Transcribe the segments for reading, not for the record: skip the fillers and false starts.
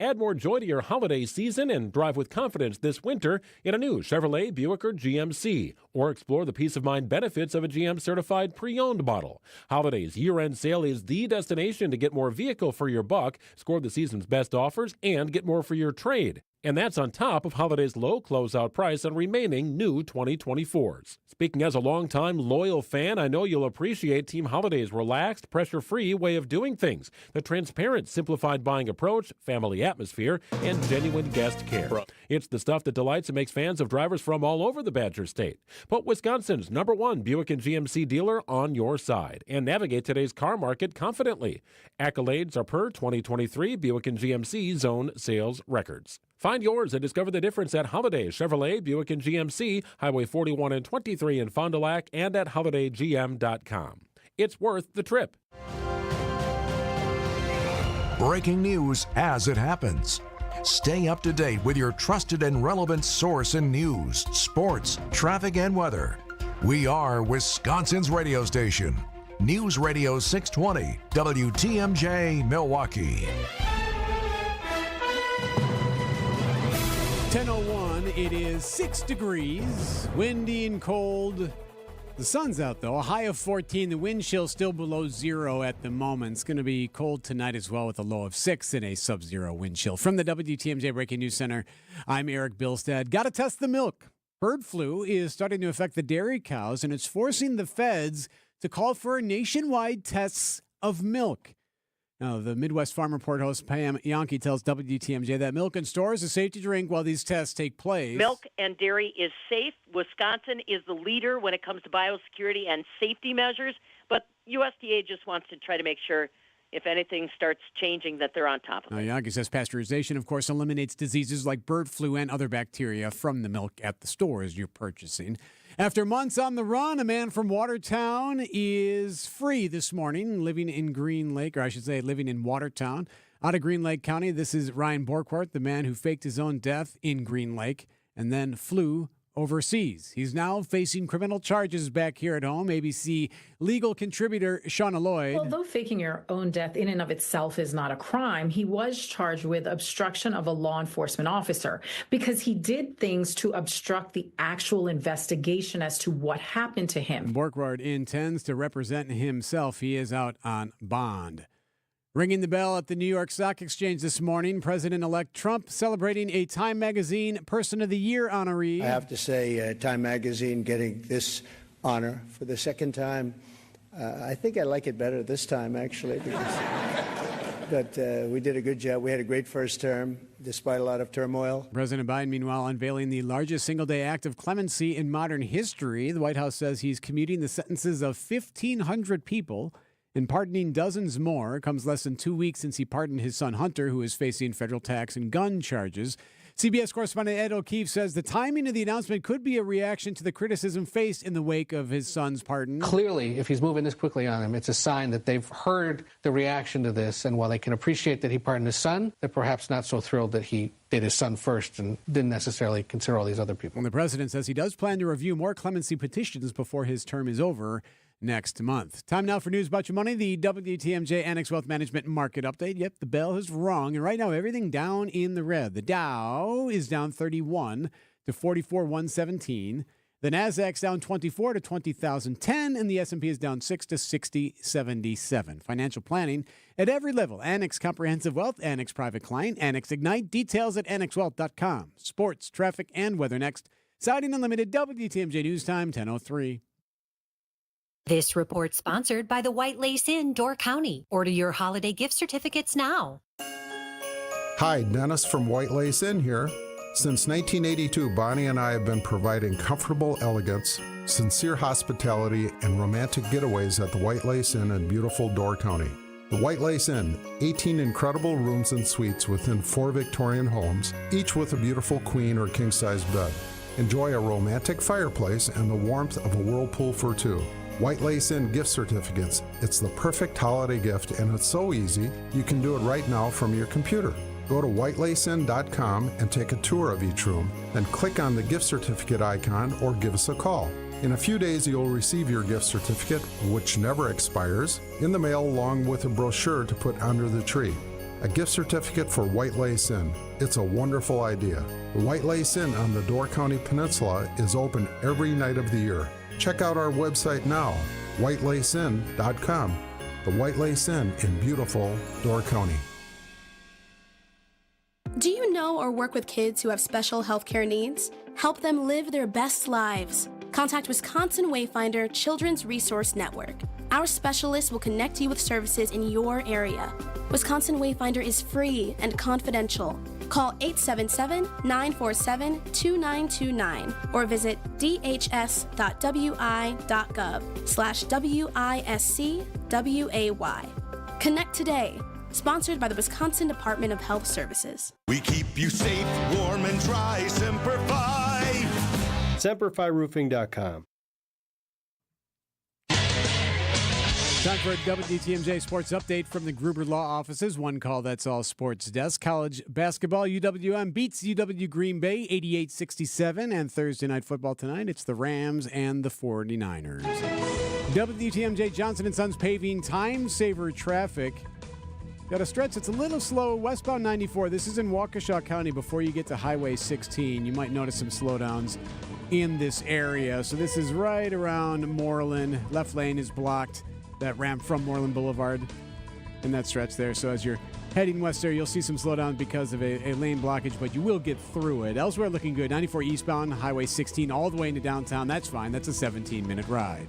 Add more joy to your holiday season and drive with confidence this winter in a new Chevrolet, Buick, or GMC. Or explore the peace of mind benefits of a GM-certified pre-owned model. Holidays year-end sale is the destination to get more vehicle for your buck, score the season's best offers, and get more for your trade. And that's on top of Holiday's low closeout price on remaining new 2024s. Speaking as a longtime loyal fan, I know you'll appreciate Team Holiday's relaxed, pressure-free way of doing things. The transparent, simplified buying approach, family atmosphere, and genuine guest care. It's the stuff that delights and makes fans of drivers from all over the Badger State. Put Wisconsin's #1 Buick and GMC dealer on your side and navigate today's car market confidently. Accolades are per 2023 Buick and GMC Zone Sales Records. Find yours and discover the difference at Holiday Chevrolet, Buick, and GMC, Highway 41 and 23 in Fond du Lac, and at holidaygm.com. It's worth the trip. Breaking news as it happens. Stay up to date with your trusted and relevant source in news, sports, traffic, and weather. We are Wisconsin's radio station. News Radio 620, WTMJ, Milwaukee. 10:01, it is 6 degrees, windy and cold. The sun's out, though, a high of 14. The wind chill still below zero at the moment. It's going to be cold tonight as well with a low of 6 and a sub-zero wind chill. From the WTMJ Breaking News Center, I'm Eric Bilstead. Got to test the milk. Bird flu is starting to affect the dairy cows, and it's forcing the feds to call for nationwide tests of milk. Now, the Midwest Farm Report host Pam Yankee tells WTMJ that milk in stores is safe to drink while these tests take place. Milk and dairy is safe. Wisconsin is the leader when it comes to biosecurity and safety measures, but USDA just wants to try to make sure if anything starts changing that they're on top of it. Yankee says pasteurization, of course, eliminates diseases like bird flu and other bacteria from the milk at the stores you're purchasing. After months on the run, a man from Watertown is free this morning, living in Green Lake, or I should say living in Watertown, out of Green Lake County. This is Ryan Borkwart, the man who faked his own death in Green Lake and then flew overseas. He's now facing criminal charges back here at home. ABC legal contributor Shauna Lloyd. Well, though faking your own death in and of itself is not a crime, he was charged with obstruction of a law enforcement officer because he did things to obstruct the actual investigation as to what happened to him. Borkwart intends to represent himself. He is out on bond. Ringing the bell at the New York Stock Exchange this morning, President-elect Trump celebrating a Time Magazine Person of the Year honoree. I have to say, Time Magazine getting this honor for the second time. I think I like it better this time, actually, but we did a good job. We had a great first term, despite a lot of turmoil. President Biden, meanwhile, unveiling the largest single-day act of clemency in modern history. The White House says he's commuting the sentences of 1,500 people and pardoning dozens more. It comes less than 2 weeks since he pardoned his son Hunter, who is facing federal tax and gun charges. CBS correspondent Ed O'Keefe says the timing of the announcement could be a reaction to the criticism faced in the wake of his son's pardon. Clearly, if he's moving this quickly on him, it's a sign that they've heard the reaction to this, and while they can appreciate that he pardoned his son, they're perhaps not so thrilled that he did his son first and didn't necessarily consider all these other people. Well, the president says he does plan to review more clemency petitions before his term is over next month. Time now for news about your money, the WTMJ Annex Wealth Management Market Update. Yep, the bell has rung, and right now everything down in the red. The Dow is down 31 to 44,117. The Nasdaq's down 24 to 20,010, and the S&P is down 6 to 60,77. Financial planning at every level. Annex Comprehensive Wealth, Annex Private Client, Annex Ignite. Details at annexwealth.com. Sports, traffic, and weather next. Siding Unlimited, WTMJ News Time, 10:03. This report sponsored by the White Lace Inn, Door County. Order your holiday gift certificates now. Hi, Dennis from White Lace Inn here. Since 1982, Bonnie and I have been providing comfortable elegance, sincere hospitality, and romantic getaways at the White Lace Inn in beautiful Door County. The White Lace Inn, 18 incredible rooms and suites within 4 Victorian homes, each with a beautiful queen or king-size bed. Enjoy a romantic fireplace and the warmth of a whirlpool for two. White Lace Inn gift certificates. It's the perfect holiday gift, and it's so easy, you can do it right now from your computer. Go to whitelaceinn.com and take a tour of each room, then click on the gift certificate icon or give us a call. In a few days, you'll receive your gift certificate, which never expires, in the mail along with a brochure to put under the tree. A gift certificate for White Lace Inn. It's a wonderful idea. The White Lace Inn on the Door County Peninsula is open every night of the year. Check out our website now, whitelaceinn.com. The White Lace Inn in beautiful Door County. Do you know or work with kids who have special healthcare needs? Help them live their best lives. Contact Wisconsin Wayfinder Children's Resource Network. Our specialists will connect you with services in your area. Wisconsin Wayfinder is free and confidential. Call 877-947-2929 or visit dhs.wi.gov/WISCWAY. Connect today. Sponsored by the Wisconsin Department of Health Services. We keep you safe, warm, and dry. Semper Fi. SemperFiRoofing.com. Time for a WTMJ Sports Update from the Gruber Law Offices. One call, that's all sports desk. College basketball, UWM beats UW Green Bay 88-67. And Thursday night football tonight, it's the Rams and the 49ers. WTMJ Johnson & Sons paving time-saver traffic. Got a stretch that's a little slow. Westbound 94. This is in Waukesha County before you get to Highway 16. You might notice some slowdowns in this area. So this is right around Moreland. Left lane is blocked. That ramp from Moreland Boulevard in that stretch there. So as you're heading west there, you'll see some slowdown because of a lane blockage, but you will get through it. Elsewhere looking good. 94 eastbound, Highway 16 all the way into downtown. That's fine. That's a 17-minute ride.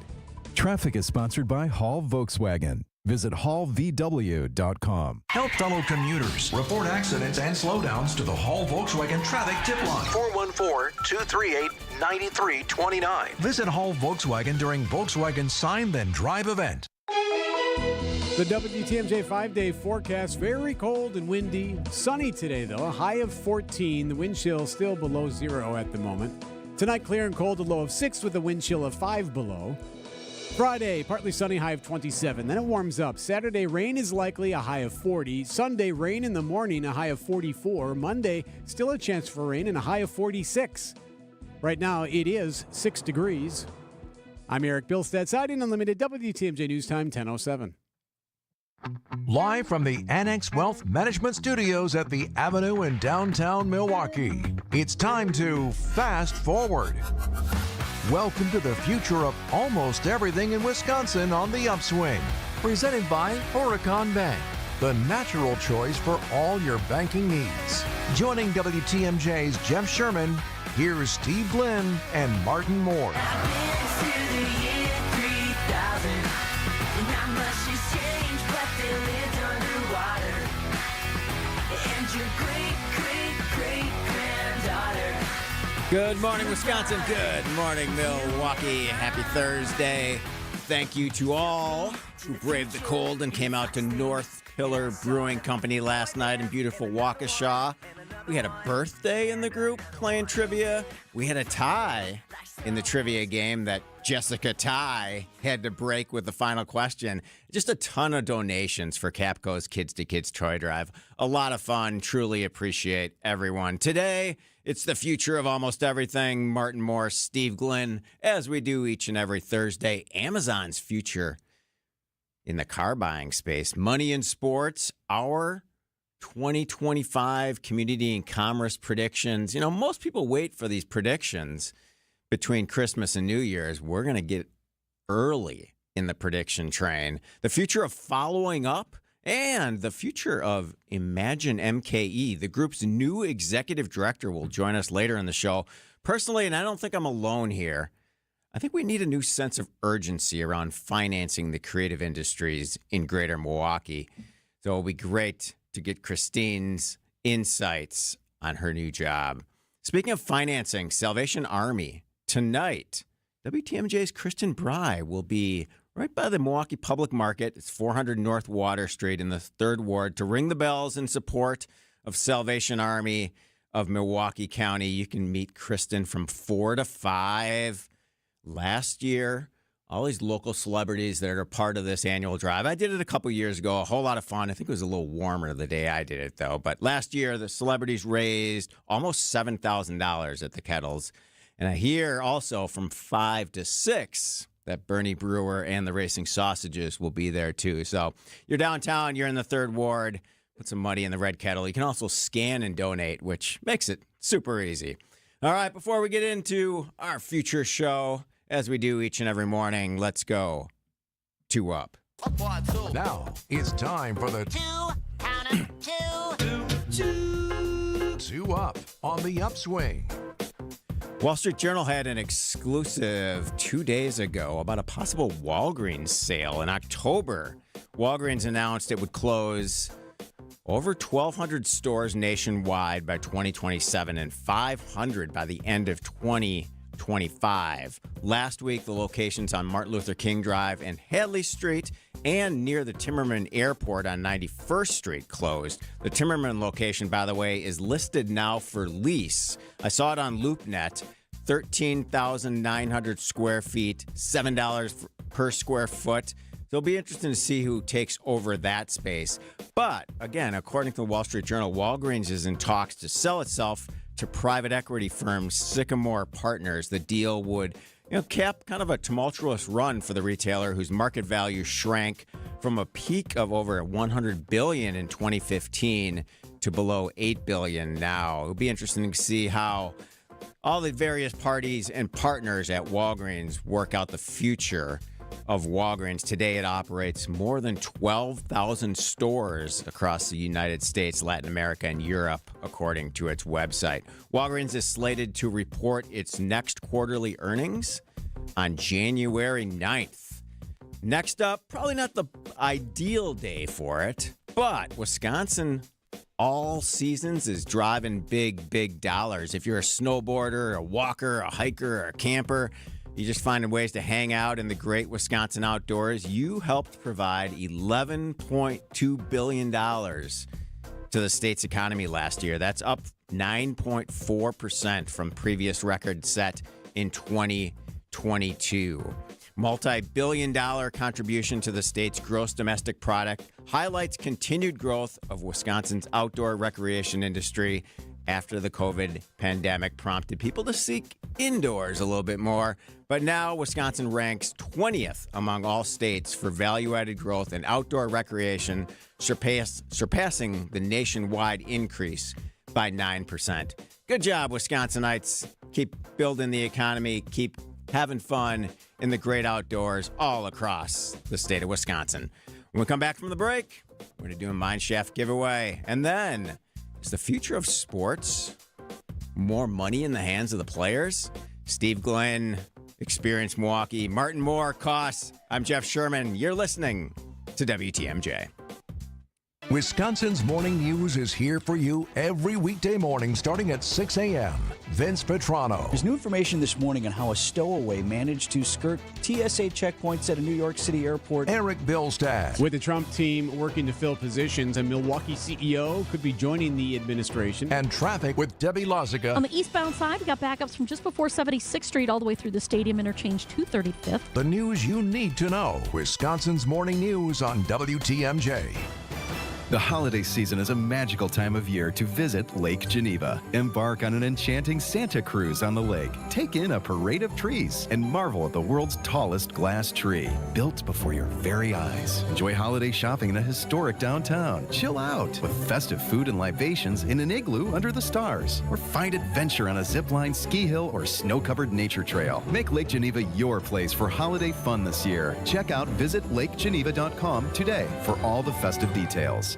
Traffic is sponsored by Hall Volkswagen. Visit hallvw.com. Help fellow commuters. Report accidents and slowdowns to the Hall Volkswagen Traffic Tip Line. 414-238-9329. Visit Hall Volkswagen during Volkswagen Sign Then Drive event. The WTMJ 5-day forecast, very cold and windy. Sunny today, though. A high of 14. The wind chill still below 0 at the moment. Tonight, clear and cold, a low of 6 with a wind chill of 5 below. Friday, partly sunny, high of 27. Then it warms up. Saturday, rain is likely, a high of 40. Sunday, rain in the morning, a high of 44. Monday, still a chance for rain and a high of 46. Right now, it is 6 degrees. I'm Eric Bilstead, Siding Unlimited, WTMJ News Time, 10:07. Live from the Annex Wealth Management Studios at the Avenue in downtown Milwaukee, it's time to fast forward. Welcome to the future of almost everything in Wisconsin on the Upswing. Presented by Horicon Bank, the natural choice for all your banking needs. Joining WTMJ's Jeff Sherman, here's Steve Glenn and Martin Moore. Good morning, Wisconsin. Good morning, Milwaukee. Happy Thursday. Thank you to all who braved the cold and came out to North Pillar Brewing Company last night in beautiful Waukesha. We had a birthday in the group playing trivia. We had a tie in the trivia game that Jessica Ty had to break with the final question. Just a ton of donations for Capco's Kids to Kids Toy Drive. A lot of fun. Truly appreciate everyone. Today, it's the future of almost everything. Martin Moore, Steve Glenn, as we do each and every Thursday. Amazon's future in the car buying space. Money in sports, our 2025 community and commerce predictions. You know, most people wait for these predictions between Christmas and New Year's. We're going to get early in the prediction train. The future of following up and the future of Imagine MKE. The group's new executive director will join us later in the show. Personally, and I don't think I'm alone here, I think we need a new sense of urgency around financing the creative industries in greater Milwaukee. So it'll be great to get Christine's insights on her new job. Speaking of financing, Salvation Army, tonight, WTMJ's Kristen Bry will be right by the Milwaukee Public Market. It's 400 North Water Street in the 3rd Ward to ring the bells in support of Salvation Army of Milwaukee County. You can meet Kristen from 4 to 5. Last year, all these local celebrities that are part of this annual drive. I did it a couple years ago. A whole lot of fun. I think it was a little warmer the day I did it, though. But last year, the celebrities raised almost $7,000 at the Kettles. And I hear also from 5 to 6 that Bernie Brewer and the Racing Sausages will be there, too. So you're downtown, you're in the 3rd Ward. put some money in the red kettle. You can also scan and donate, which makes it super easy. All right, before we get into our future show, as we do each and every morning, let's go 2 Up. Now it's time for the 2 Up on the Upswing. Wall Street Journal had an exclusive 2 days ago about a possible Walgreens sale in October. Walgreens announced it would close over 1,200 stores nationwide by 2027 and 500 by the end of 2025. Last week, the locations on Martin Luther King Drive and Hadley Street and near the Timmerman Airport on 91st Street closed. The Timmerman location, by the way, is listed now for lease. I saw it on LoopNet, 13,900 square feet, $7 per square foot. It'll be interesting to see who takes over that space. But again, according to the Wall Street Journal, Walgreens is in talks to sell itself to private equity firm Sycamore Partners. The deal would, cap kind of a tumultuous run for the retailer, whose market value shrank from a peak of over $100 billion in 2015 to below $8 billion now. It'll be interesting to see how all the various parties and partners at Walgreens work out the future of Walgreens. Today, it operates more than 12,000 stores across the United States, Latin America, and Europe, according to its website. Walgreens is slated to report its next quarterly earnings on January 9th. Next up, probably not the ideal day for it, but Wisconsin all seasons is driving big dollars. If you're a snowboarder, a walker, a hiker, or a camper, you just finding ways to hang out in the great Wisconsin outdoors. You helped provide $11.2 billion to the state's economy last year. That's up 9.4% from previous records set in 2022. Multi-billion-dollar contribution to the state's gross domestic product highlights continued growth of Wisconsin's outdoor recreation industry after the COVID pandemic prompted people to seek indoors a little bit more. But now Wisconsin ranks 20th among all states for value-added growth in outdoor recreation, surpassing the nationwide increase by 9%. Good job, Wisconsinites. Keep building the economy. Keep having fun in the great outdoors all across the state of Wisconsin. When we come back from the break, we're going to do a Mine Shaft giveaway. And then, is the future of sports more money in the hands of the players? Steve Glenn, Experience Milwaukee, Martin Moore, Costs. I'm Jeff Sherman. You're listening to WTMJ. Wisconsin's Morning News is here for you every weekday morning starting at 6 a.m. Vince Petrano. There's new information this morning on how a stowaway managed to skirt TSA checkpoints at a New York City airport. Eric Billstad. With the Trump team working to fill positions, a Milwaukee CEO could be joining the administration. And traffic with Debbie Lozica. On the eastbound side, we got backups from just before 76th Street all the way through the Stadium Interchange to 35th. The news you need to know. Wisconsin's Morning News on WTMJ. The holiday season is a magical time of year to visit Lake Geneva. Embark on an enchanting Santa cruise on the lake. Take in a parade of trees and marvel at the world's tallest glass tree, built before your very eyes. Enjoy holiday shopping in a historic downtown. Chill out with festive food and libations in an igloo under the stars. Or find adventure on a zipline, ski hill, or snow-covered nature trail. Make Lake Geneva your place for holiday fun this year. Check out visitlakegeneva.com today for all the festive details.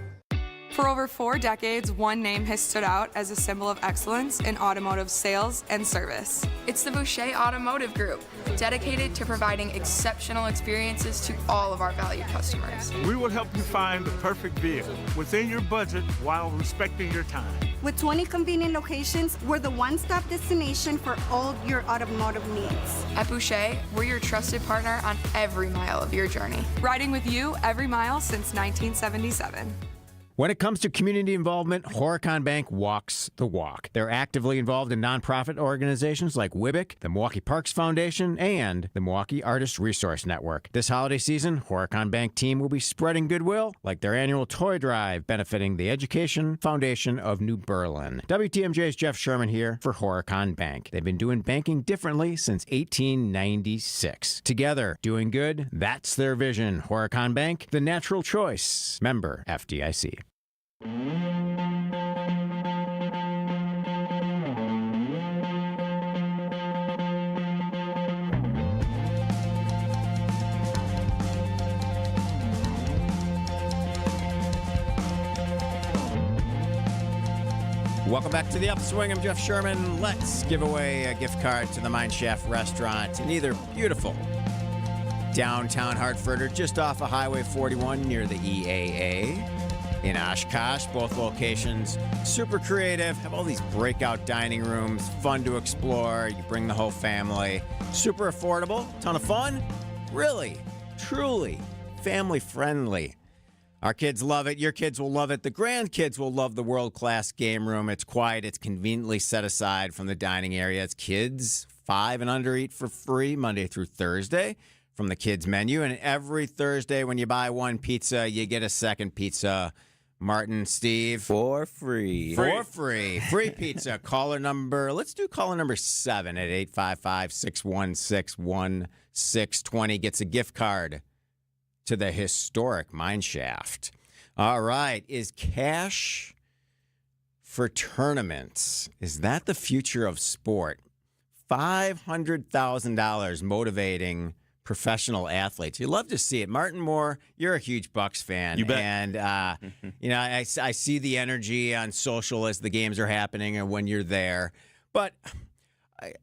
For over 4 decades, one name has stood out as a symbol of excellence in automotive sales and service. It's the Boucher Automotive Group, dedicated to providing exceptional experiences to all of our valued customers. We will help you find the perfect vehicle within your budget while respecting your time. With 20 convenient locations, we're the one-stop destination for all your automotive needs. At Boucher, we're your trusted partner on every mile of your journey, riding with you every mile since 1977. When it comes to community involvement, Horicon Bank walks the walk. They're actively involved in nonprofit organizations like WIBIC, the Milwaukee Parks Foundation, and the Milwaukee Artists Resource Network. This holiday season, Horicon Bank team will be spreading goodwill, like their annual toy drive benefiting the Education Foundation of New Berlin. WTMJ's Jeff Sherman here for Horicon Bank. They've been doing banking differently since 1896. Together, doing good, that's their vision. Horicon Bank, the natural choice. Member FDIC. Welcome back to the Upswing. I'm Jeff Sherman. Let's give away a gift card to the Mine Shaft restaurant in either beautiful downtown Hartford or just off of Highway 41 near the EAA in Oshkosh. Both locations super creative, have all these breakout dining rooms, fun to explore. You bring the whole family. Super affordable, ton of fun. Really, truly family friendly. Our kids love it. Your kids will love it. The grandkids will love the world-class game room. It's quiet. It's conveniently set aside from the dining area. It's kids 5 and under eat for free Monday through Thursday from the kids menu. And every Thursday when you buy one pizza, you get a second pizza. Martin, Steve. For free. For free. Free pizza. Let's do caller number 7 at 855-616-1620. Gets a gift card to the historic Mine Shaft. All right. Is cash for tournaments, is that the future of sport? $500,000 motivating professional athletes. You love to see it. Martin Moore, you're a huge Bucks fan. You bet. And, I see the energy on social as the games are happening and when you're there. But I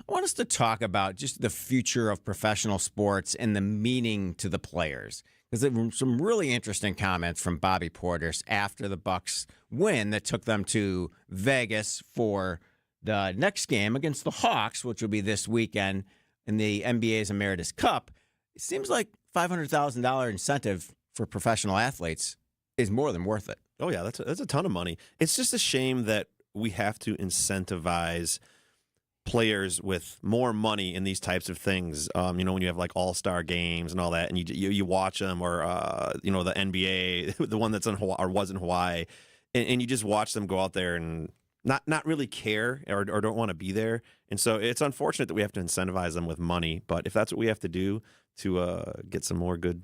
want us to talk about just the future of professional sports and the meaning to the players. Because there were some really interesting comments from Bobby Portis after the Bucks win that took them to Vegas for the next game against the Hawks, which will be this weekend in the NBA's Emeritus Cup. It seems like $500,000 incentive for professional athletes is more than worth it. Oh, yeah, that's a ton of money. It's just a shame that we have to incentivize players with more money in these types of things. When you have like all-star games and all that, and you watch them, or the NBA, the one that's in Hawaii, or was in Hawaii, and you just watch them go out there and not really care or don't want to be there. And so it's unfortunate that we have to incentivize them with money. But if that's what we have to do to get some more good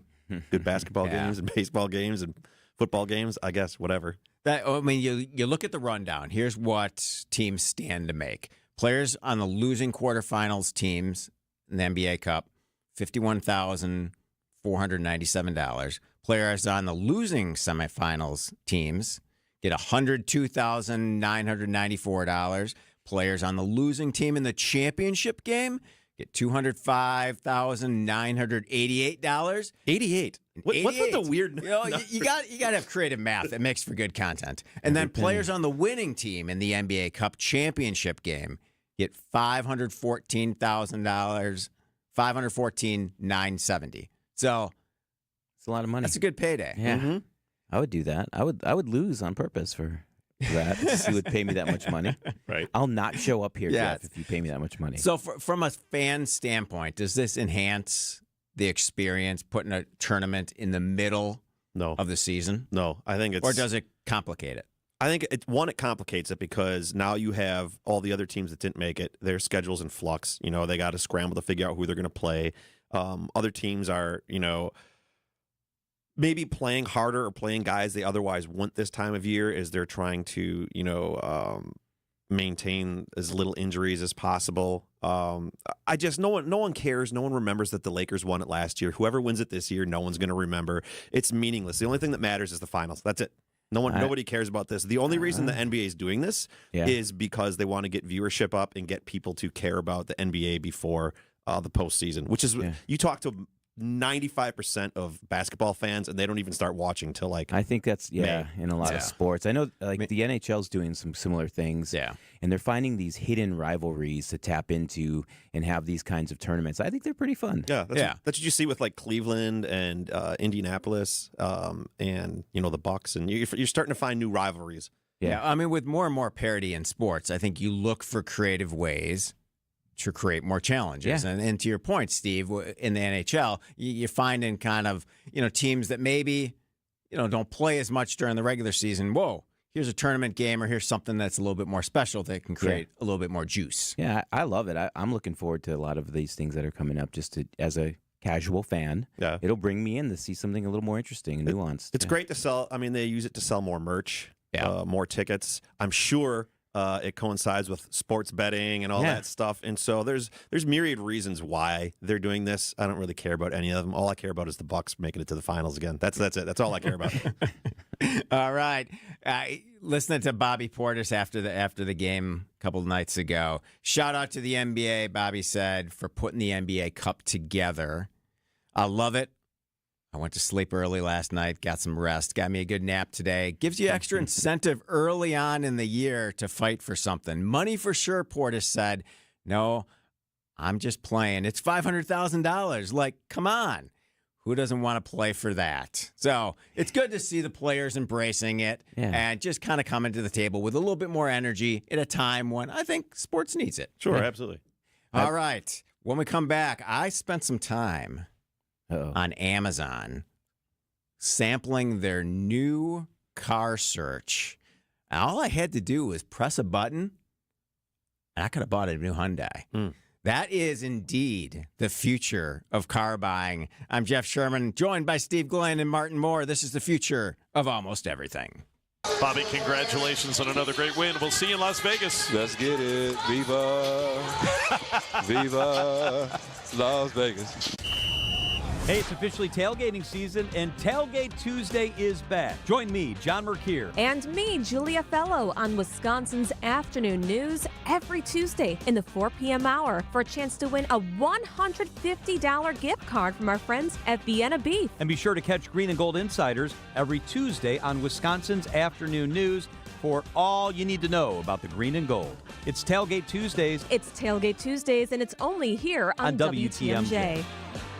basketball games and baseball games and football games, I guess whatever. You look at the rundown. Here's what teams stand to make. Players on the losing quarterfinals teams in the NBA Cup, $51,497. Players on the losing semifinals teams get $102,994. Players on the losing team in the championship game get $205,988. 88. What's with the weird? You got to have creative math. It makes for good content. And then players on the winning team in the NBA Cup championship game get $514,000, $514,970. So it's a lot of money. That's a good payday. Yeah, mm-hmm. I would do that. I would lose on purpose for that. He would pay me that much money. Right. I'll not show up here, Jeff, if you pay me that much money. So from a fan standpoint, does this enhance the experience, putting a tournament in the middle of the season? No, I think it's... Or does it complicate it? I think, it complicates it because now you have all the other teams that didn't make it. Their schedule's in flux. They got to scramble to figure out who they're going to play. Other teams are, maybe playing harder or playing guys they otherwise wouldn't this time of year as they're trying to, maintain as little injuries as possible. No one cares. No one remembers that the Lakers won it last year. Whoever wins it this year, no one's going to remember. It's meaningless. The only thing that matters is the finals. That's it. Nobody cares about this. The only reason the NBA is doing this is because they want to get viewership up and get people to care about the NBA before the postseason, which is you talk to 95% of basketball fans and they don't even start watching till like I think that's May. In a lot of sports. I know the NHL's doing some similar things. Yeah. And they're finding these hidden rivalries to tap into and have these kinds of tournaments. I think they're pretty fun. Yeah, that's what you see with like Cleveland and Indianapolis and the Bucks, and you're starting to find new rivalries. Yeah, I mean with more and more parity in sports, I think you look for creative ways to create more challenges. Yeah. And to your point, Steve, in the NHL, you're finding kind of, teams that maybe, don't play as much during the regular season. Whoa, here's a tournament game or here's something that's a little bit more special that can create a little bit more juice. Yeah, I love it. I'm looking forward to a lot of these things that are coming up just as a casual fan, Yeah. it'll bring me in to see something a little more interesting and nuanced. It's great to sell. I mean, they use it to sell more merch, more tickets. I'm sure it coincides with sports betting and all that stuff. And so there's myriad reasons why they're doing this. I don't really care about any of them. All I care about is the Bucks making it to the finals again. That's it. That's all I care about. All right. Listening to Bobby Portis after the game a couple of nights ago. Shout out to the NBA, Bobby said, for putting the NBA Cup together. I love it. I went to sleep early last night, got some rest, got me a good nap today. Gives you extra incentive early on in the year to fight for something. Money for sure, Portis said. No, I'm just playing. It's $500,000. Like, come on. Who doesn't want to play for that? So it's good to see the players embracing it and just kind of coming to the table with a little bit more energy at a time when I think sports needs it. Sure, absolutely. All right. When we come back, I spent some time on Amazon sampling their new car search. And all I had to do was press a button, and I could have bought a new Hyundai. That is indeed the future of car buying. I'm Jeff Sherman, joined by Steve Glenn and Martin Moore. This is the future of almost everything. Bobby, congratulations on another great win. We'll see you in Las Vegas. Let's get it. Viva. Viva Las Vegas. Hey, it's officially tailgating season, and Tailgate Tuesday is back. Join me, John Merkier. And me, Julia Fellow, on Wisconsin's Afternoon News every Tuesday in the 4 p.m. hour for a chance to win a $150 gift card from our friends at Vienna Beef. And be sure to catch Green and Gold Insiders every Tuesday on Wisconsin's Afternoon News for all you need to know about the Green and Gold. It's Tailgate Tuesdays. It's Tailgate Tuesdays, and it's only here on WTMJ.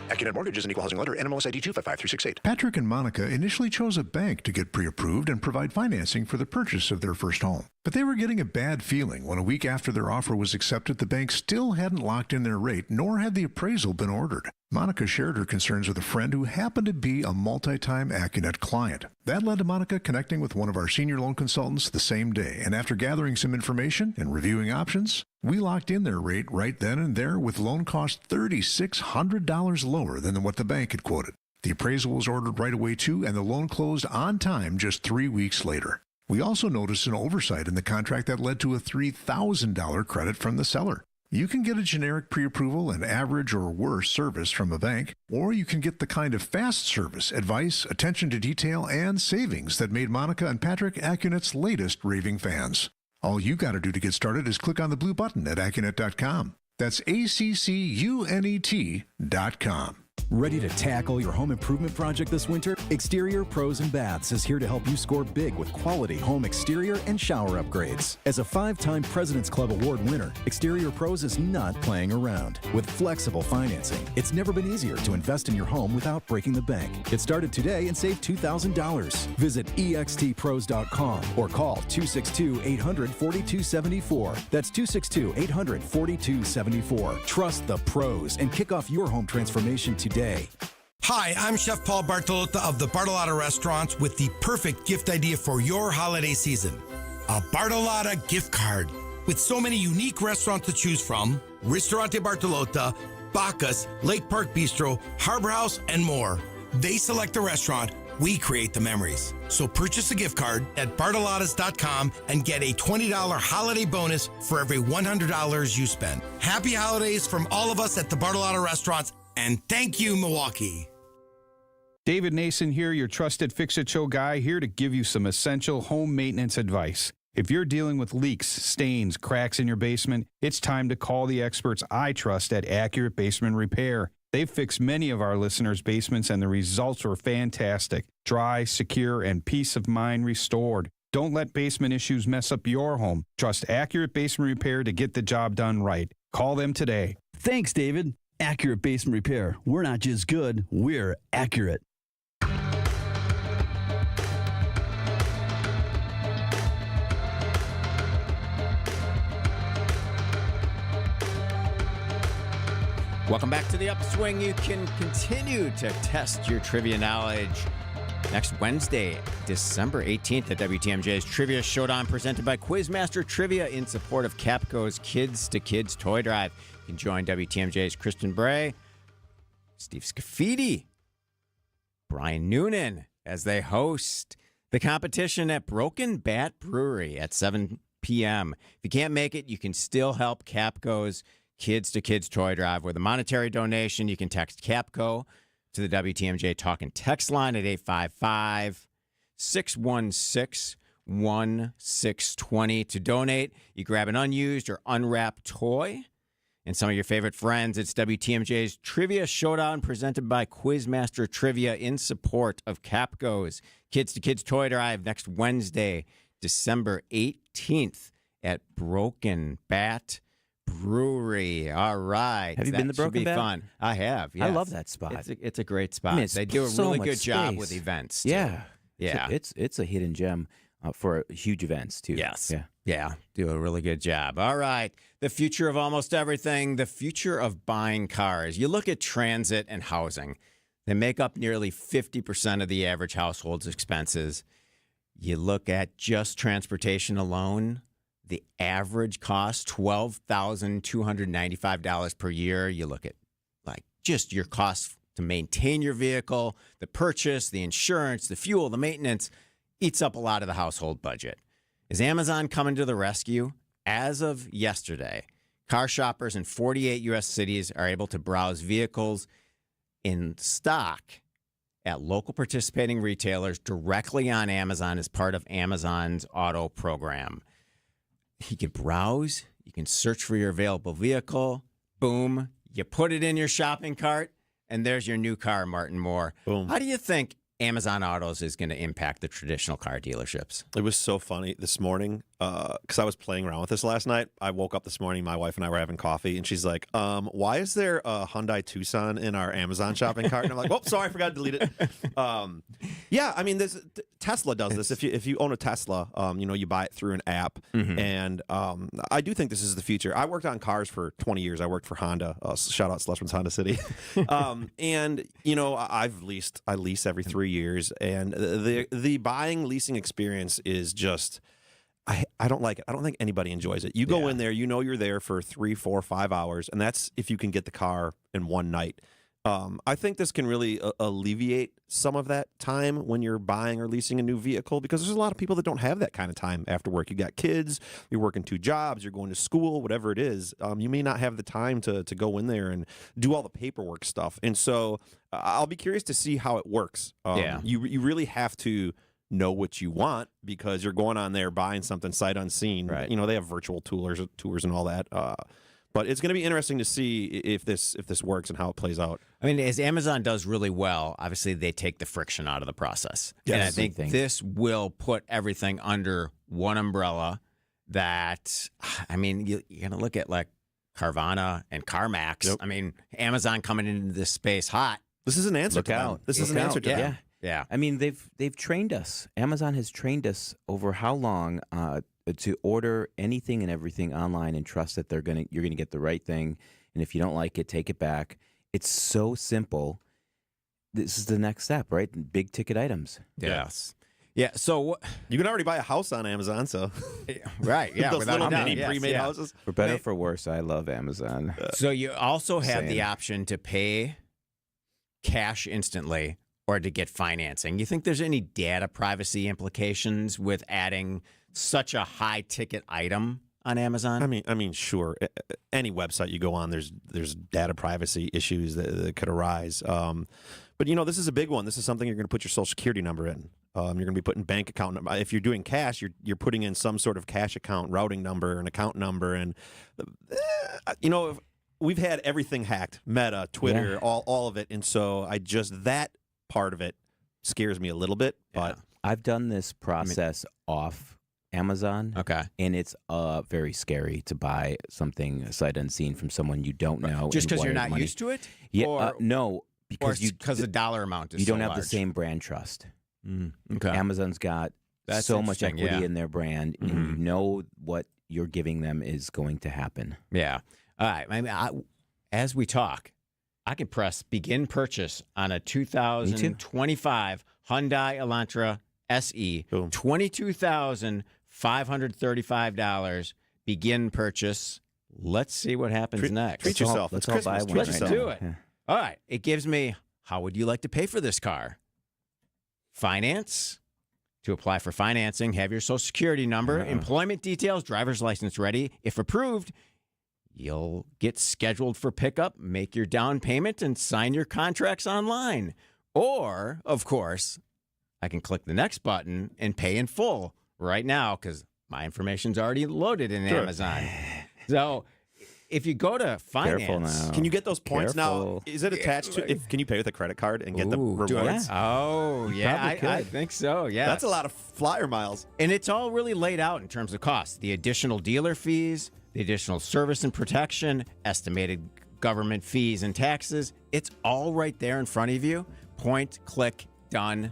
Accunet Mortgage is an equal housing lender. NMLS ID 255368. Patrick and Monica initially chose a bank to get pre-approved and provide financing for the purchase of their first home. But they were getting a bad feeling when a week after their offer was accepted, the bank still hadn't locked in their rate, nor had the appraisal been ordered. Monica shared her concerns with a friend who happened to be a multi-time Accunet client. That led to Monica connecting with one of our senior loan consultants the same day, and after gathering some information and reviewing options, we locked in their rate right then and there with loan costs $3,600 lower than what the bank had quoted. The appraisal was ordered right away too, and the loan closed on time just 3 weeks later. We also noticed an oversight in the contract that led to a $3,000 credit from the seller. You can get a generic pre-approval and average or worse service from a bank, or you can get the kind of fast service, advice, attention to detail, and savings that made Monica and Patrick Accunet's latest raving fans. All you got to do to get started is click on the blue button at Accunet.com. That's ACCUNET.com. Ready to tackle your home improvement project this winter? Exterior Pros and Baths is here to help you score big with quality home exterior and shower upgrades. As a 5-time President's Club Award winner, Exterior Pros is not playing around. With flexible financing, it's never been easier to invest in your home without breaking the bank. Get started today and save $2,000. Visit extpros.com or call 262-800-4274. That's 262-800-4274. Trust the pros and kick off your home transformation today. Hi, I'm Chef Paul Bartolotta of the Bartolotta Restaurants with the perfect gift idea for your holiday season. A Bartolotta gift card. With so many unique restaurants to choose from, Ristorante Bartolotta, Bacchus, Lake Park Bistro, Harbor House, and more. They select the restaurant, we create the memories. So purchase a gift card at Bartolottas.com and get a $20 holiday bonus for every $100 you spend. Happy holidays from all of us at the Bartolotta Restaurants, and thank you, Milwaukee. David Nason here, your trusted Fix-It-Show guy, here to give you some essential home maintenance advice. If you're dealing with leaks, stains, cracks in your basement, it's time to call the experts I trust at Accurate Basement Repair. They've fixed many of our listeners' basements, and the results were fantastic. Dry, secure, and peace of mind restored. Don't let basement issues mess up your home. Trust Accurate Basement Repair to get the job done right. Call them today. Thanks, David. Accurate Basement Repair. We're not just good, we're accurate. Welcome back to the Upswing. You can continue to test your trivia knowledge next Wednesday, December 18th at WTMJ's Trivia Showdown, presented by Quizmaster Trivia in support of Capco's Kids to Kids Toy Drive. You can join WTMJ's Kristen Bray, Steve Scafidi, Brian Noonan, as they host the competition at Broken Bat Brewery at 7 p.m. If you can't make it, you can still help Capco's Kids to Kids Toy Drive with a monetary donation. You can text Capco to the WTMJ Talk and Text line at 855-616-1620 to donate. You grab an unused or unwrapped toy and some of your favorite friends. It's WTMJ's Trivia Showdown presented by Quizmaster Trivia in support of Capco's Kids to Kids Toy Drive next Wednesday, December 18th at Broken Bat Brewery. All right. Have you been to Broken Bat? Fun. I have. Yes. I love that spot. It's a great spot. I mean, they do a so really much good job space. with events. Too. Yeah. Yeah. It's a hidden gem for huge events, too. Yes. Yeah. Yeah. Do a really good job. All right. The future of almost everything, the future of buying cars. You look at transit and housing. They make up nearly 50% of the average household's expenses. You look at just transportation alone, the average cost, $12,295 per year. You look at like just your costs to maintain your vehicle, the purchase, the insurance, the fuel, the maintenance, eats up a lot of the household budget. Is Amazon coming to the rescue? As of yesterday, car shoppers in 48 U.S. cities are able to browse vehicles in stock at local participating retailers directly on Amazon as part of Amazon's auto program. You can browse, you can search for your available vehicle, boom, you put it in your shopping cart, and there's your new car, Martin Moore. Boom. How do you think Amazon Autos is going to impact the traditional car dealerships? It was so funny this morning because I was playing around with this last night. I woke up this morning, my wife and I were having coffee, and she's like, why is there a Hyundai Tucson in our Amazon shopping cart? And I'm like, oh, sorry, I forgot to delete it. Yeah, I mean, Tesla does this. If you own a Tesla, you buy it through an app. Mm-hmm. And I do think this is the future. I worked on cars for 20 years. I worked for Honda. Shout out Schleswig's Honda City. And, I lease every 3 years. And the buying, leasing experience is just... I don't like it. I don't think anybody enjoys it. You go in there, you're there for 3, 4, 5 hours, and that's if you can get the car in one night. I think this can really alleviate some of that time when you're buying or leasing a new vehicle, because there's a lot of people that don't have that kind of time after work. You got kids, you're working 2 jobs, you're going to school, whatever it is. You may not have the time to go in there and do all the paperwork stuff. And so I'll be curious to see how it works. You really have to know what you want, because you're going on there buying something sight unseen. Right. They have virtual tours and all that. But it's going to be interesting to see if this works and how it plays out. I mean, as Amazon does really well, obviously they take the friction out of the process. Yes. And I think this will put everything under one umbrella that, I mean, you're going to look at like Carvana and CarMax. Yep. I mean, Amazon coming into this space hot. This is an answer to them. This is an answer to them. Yeah. I mean, they've trained us. Amazon has trained us over how long to order anything and everything online and trust that you're gonna get the right thing. And if you don't like it, take it back. It's so simple. This is the next step, right? Big ticket items. Yes. Yeah. So you can already buy a house on Amazon. So right. Yeah. Those little mini pre-made houses. For better or for worse, I love Amazon. So you also have the option to pay cash instantly or to get financing. You think there's any data privacy implications with adding such a high ticket item on Amazon? I mean, sure. Any website you go on, there's data privacy issues that could arise. But this is a big one. This is something you're going to put your social security number in. You're going to be putting bank account number. If you're doing cash, you're putting in some sort of cash account routing number, an account number, and we've had everything hacked. Meta, Twitter, all of it, and so that part of it scares me a little bit. But I've done this process off Amazon. Okay. And it's very scary to buy something sight unseen from someone you don't know. Just because you're not used to it? Yeah. No. Because the dollar amount is you so don't have large. the same brand trust. Okay. Amazon's got so much equity in their brand, and you know what you're giving them is going to happen. Yeah. All right. I mean, as we talk, I can press begin purchase on a 2025 Hyundai Elantra SE, $22,535. Begin purchase. Let's see what happens next. Treat yourself. Let's all buy one. Let's do it. Yeah. All right. It gives me, how would you like to pay for this car? Finance. To apply for financing, have your Social Security number, employment details, driver's license ready. If approved, you'll get scheduled for pickup, make your down payment, and sign your contracts online. Or, of course, I can click the next button and pay in full right now because my information's already loaded in Amazon. So if you go to finance, can you get those points now? Is it attached to? Can you pay with a credit card and get the rewards? Oh, yeah, I think so. Yeah, that's a lot of flyer miles, and it's all really laid out in terms of cost. The additional dealer fees, the additional service and protection, estimated government fees and taxes. It's all right there in front of you. Point, click, done.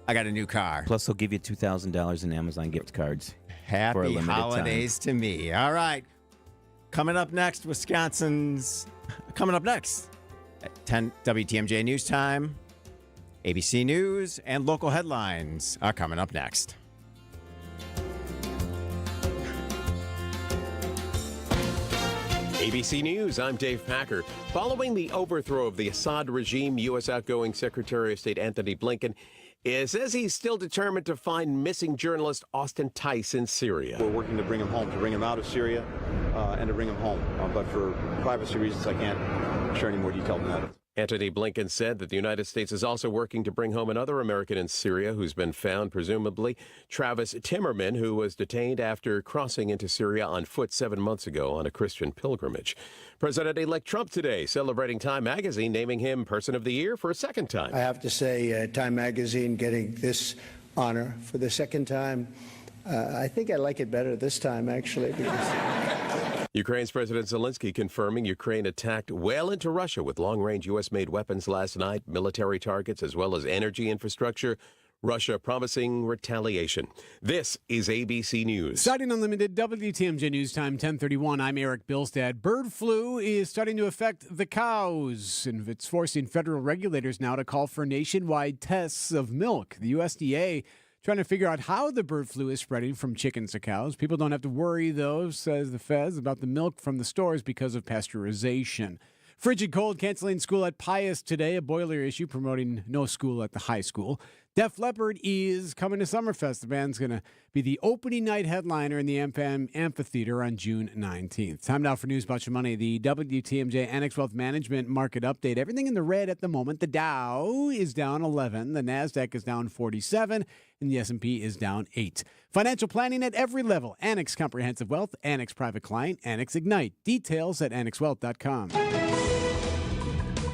I got a new car. Plus, they'll give you $2,000 in Amazon gift cards. For a Happy limited holidays to me. All right. Coming up next, Coming up next at 10 WTMJ News Time, ABC News, and local headlines are coming up next. ABC News, I'm Dave Packer. Following the overthrow of the Assad regime, U.S. outgoing Secretary of State Anthony Blinken says he's still determined to find missing journalist Austin Tice in Syria. We're working to bring him home, to bring him out of Syria and to bring him home. But for privacy reasons, I can't share any more detail than that. Anthony Blinken said that the United States is also working to bring home another American in Syria who's been found, presumably Travis Timmerman, who was detained after crossing into Syria on foot 7 months ago on a Christian pilgrimage. President-elect Trump today celebrating Time Magazine, naming him Person of the Year for a second time. I have to say, Time Magazine getting this honor for the second time. I think I like it better this time, actually. Ukraine's President Zelensky confirming Ukraine attacked well into Russia with long-range U.S.-made weapons last night, military targets as well as energy infrastructure. Russia promising retaliation. This is ABC News. Starting Unlimited WTMJ News Time 10:31. I'm Eric Bilstad. Bird flu is starting to affect the cows, and it's forcing federal regulators now to call for nationwide tests of milk. The USDA trying to figure out how the bird flu is spreading from chickens to cows. People don't have to worry, though, says the feds, about the milk from the stores because of pasteurization. Frigid cold canceling school at Pius today, a boiler issue promoting no school at the high school. Def Leppard is coming to Summerfest. The band's going to be the opening night headliner in the AmFam Amphitheater on June 19th. Time now for News About Your Money, the WTMJ Annex Wealth Management Market Update. Everything in the red at the moment. The Dow is down 11, the NASDAQ is down 47, and the S&P is down 8. Financial planning at every level. Annex Comprehensive Wealth, Annex Private Client, Annex Ignite. Details at annexwealth.com.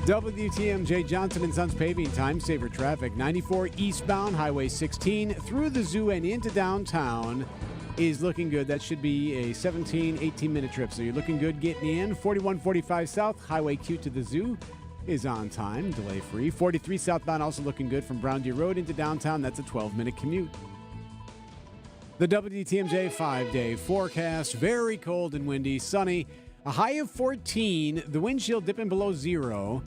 WTMJ Johnson & Sons Paving Time Saver Traffic. 94 eastbound, Highway 16 through the zoo and into downtown is looking good. That should be a 17, 18-minute trip. So you're looking good getting in. 4145 south, Highway Q to the zoo is on time, delay-free. 43 southbound also looking good from Brown Deer Road into downtown. That's a 12-minute commute. The WTMJ 5-day forecast, very cold and windy, sunny. A high of 14, the wind chill dipping below 0.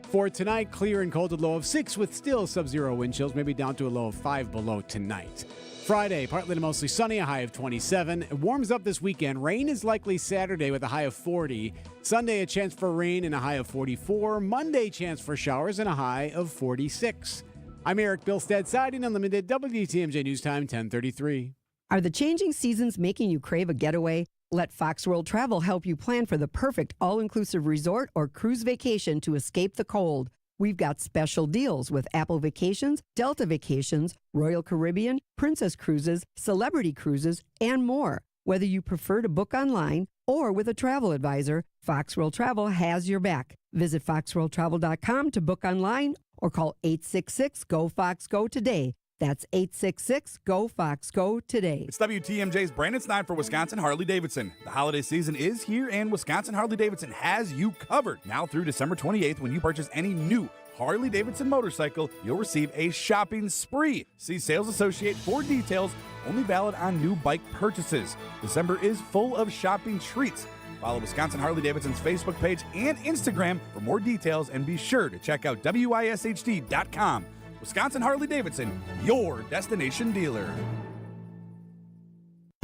For tonight, clear and cold, a low of 6 with still sub-zero wind chills, maybe down to a low of 5 below tonight. Friday, partly to mostly sunny, a high of 27. It warms up this weekend. Rain is likely Saturday with a high of 40. Sunday, a chance for rain and a high of 44. Monday, chance for showers and a high of 46. I'm Eric Bilstead, Siding Unlimited, WTMJ News Time 10:33. Are the changing seasons making you crave a getaway? Let Fox World Travel help you plan for the perfect all-inclusive resort or cruise vacation to escape the cold. We've got special deals with Apple Vacations, Delta Vacations, Royal Caribbean, Princess Cruises, Celebrity Cruises, and more. Whether you prefer to book online or with a travel advisor, Fox World Travel has your back. Visit foxworldtravel.com to book online or call 866-GO-FOX-GO today. That's 866-GO-FOX-GO today. It's WTMJ's Brandon Snide for Wisconsin Harley-Davidson. The holiday season is here, and Wisconsin Harley-Davidson has you covered. Now through December 28th, when you purchase any new Harley-Davidson motorcycle, you'll receive a shopping spree. See Sales Associate for details, only valid on new bike purchases. December is full of shopping treats. Follow Wisconsin Harley-Davidson's Facebook page and Instagram for more details, and be sure to check out WISHD.com. Wisconsin Harley-Davidson, your destination dealer.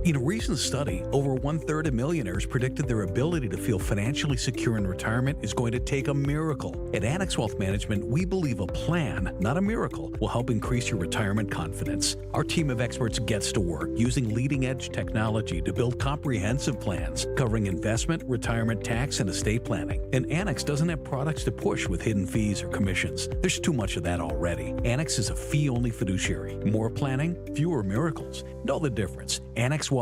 In a recent study, over 1/3 of millionaires predicted their ability to feel financially secure in retirement is going to take a miracle. At Annex Wealth Management, we believe a plan, not a miracle, will help increase your retirement confidence. Our team of experts gets to work using leading-edge technology to build comprehensive plans covering investment, retirement, tax, and estate planning. And Annex doesn't have products to push with hidden fees or commissions. There's too much of that already. Annex is a fee-only fiduciary. More planning, fewer miracles. Know the difference. AnnexWealth.com.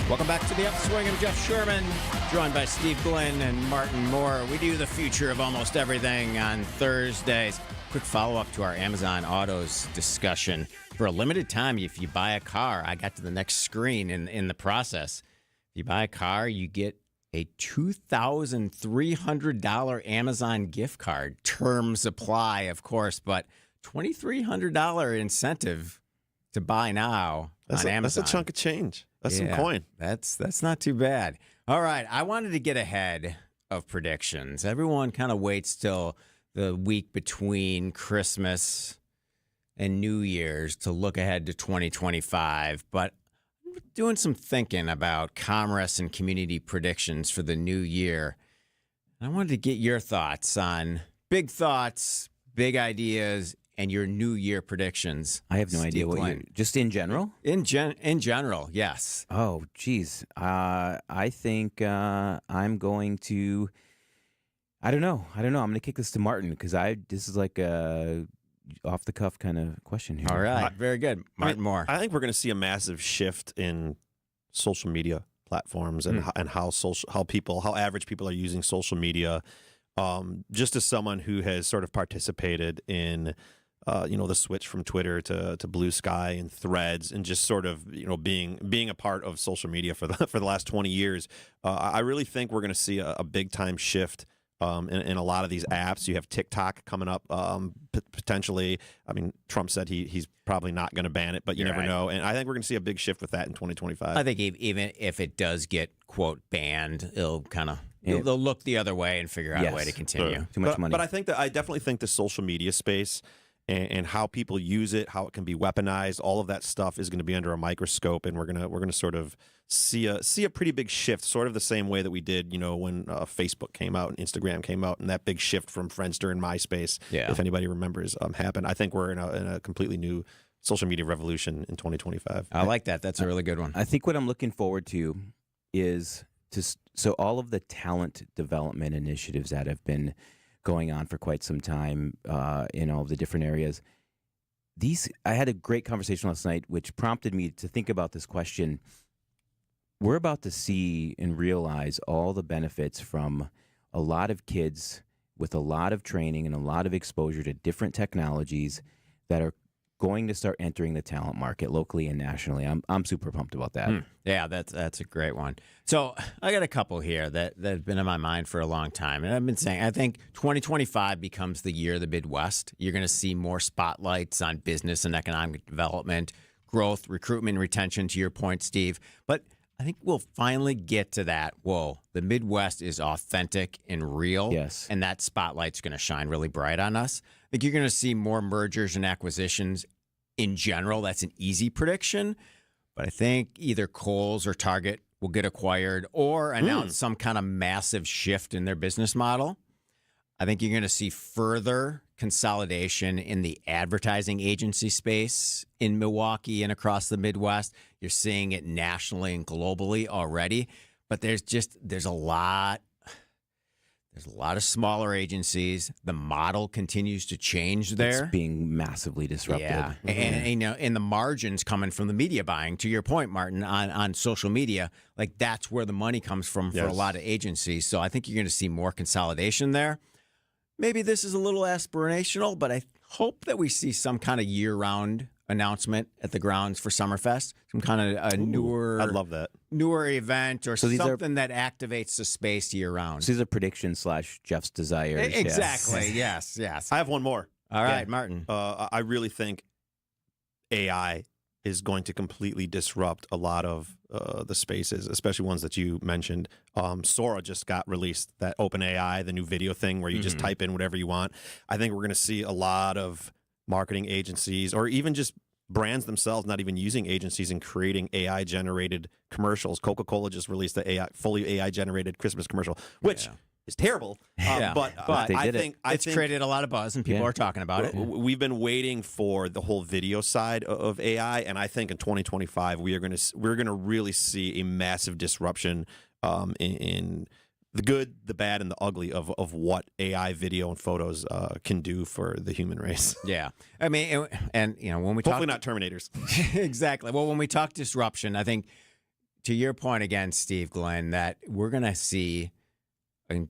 Welcome back to the Upswing. I'm Jeff Sherman, joined by Steve Glenn and Martin Moore. We do the future of almost everything on Thursdays. Quick follow-up to our Amazon Autos discussion. For a limited time, if you buy a car, I got to the next screen in the process. If you buy a car, you get a $2,300 Amazon gift card. Terms apply, of course, but $2,300 incentive to buy now on Amazon. That's a chunk of change. That's some coin. That's not too bad. All right, I wanted to get ahead of predictions. Everyone kind of waits till the week between Christmas and New Year's to look ahead to 2025, but I'm doing some thinking about commerce and community predictions for the new year. I wanted to get your thoughts, big ideas, and your New Year predictions. I have no idea what you just in general. In general, yes. Oh, geez. I think I'm going to. I don't know. I'm going to kick this to Martin because this is like a off the cuff kind of question here. All right, very good, Martin Moore. I think we're going to see a massive shift in social media platforms and how average people are using social media. Just as someone who has sort of participated in, the switch from Twitter to Blue Sky and Threads, and just sort of being a part of social media for the last 20 years, I really think we're going to see a big time shift. In a lot of these apps. You have TikTok coming up potentially. I mean, Trump said he's probably not going to ban it, but you never know. And I think we're going to see a big shift with that in 2025. I think even if it does get, quote, banned, it'll kind of they'll look the other way and figure out a way to continue. Too much money. But I definitely think the social media space and how people use it, how it can be weaponized, all of that stuff is going to be under a microscope, and we're gonna sort of see a pretty big shift, sort of the same way that we did, when Facebook came out and Instagram came out, and that big shift from Friendster and MySpace, if anybody remembers, happened. I think we're in a completely new social media revolution in 2025. I like that. That's a really good one. I think what I'm looking forward to is so all of the talent development initiatives that have been going on for quite some time in all of the different areas. I had a great conversation last night, which prompted me to think about this question. We're about to see and realize all the benefits from a lot of kids with a lot of training and a lot of exposure to different technologies that are going to start entering the talent market locally and nationally. I'm super pumped about that. Yeah, that's a great one. So I got a couple here that have been in my mind for a long time. And I've been saying, I think 2025 becomes the year of the Midwest. You're going to see more spotlights on business and economic development, growth, recruitment, retention, to your point, Steve. But I think we'll finally get to that. Whoa, the Midwest is authentic and real. Yes. And that spotlight's going to shine really bright on us. I think you're going to see more mergers and acquisitions in general. That's an easy prediction. But I think either Kohl's or Target will get acquired or announce some kind of massive shift in their business model. I think you're going to see further consolidation in the advertising agency space in Milwaukee and across the Midwest. You're seeing it nationally and globally already, but there's a lot of smaller agencies. The model continues to change there. It's being massively disrupted. Yeah. And the margins coming from the media buying, to your point, Martin, on social media, like that's where the money comes from for a lot of agencies. So I think you're going to see more consolidation there. Maybe this is a little aspirational, but I hope that we see some kind of year-round announcement at the grounds for Summerfest, some kind of a newer, I love that, newer event or something that activates the space year-round. So these are predictions / Jeff's desires. Exactly. Yes. I have one more. All right, Martin. I really think AI is going to completely disrupt a lot of the spaces, especially ones that you mentioned. Sora just got released, that OpenAI, the new video thing where you just type in whatever you want. I think we're going to see a lot of marketing agencies or even just brands themselves not even using agencies and creating AI-generated commercials. Coca-Cola just released the fully AI-generated Christmas commercial, which is terrible. But I think it's created a lot of buzz, and people are talking about it. We've been waiting for the whole video side of AI, and I think in 2025 we're going to really see a massive disruption in the good, the bad, and the ugly of what AI video and photos can do for the human race. Yeah, I mean, and when we hopefully not Terminators. Exactly. Well, when we talk disruption, I think to your point again, Steve Glenn, that we're going to see a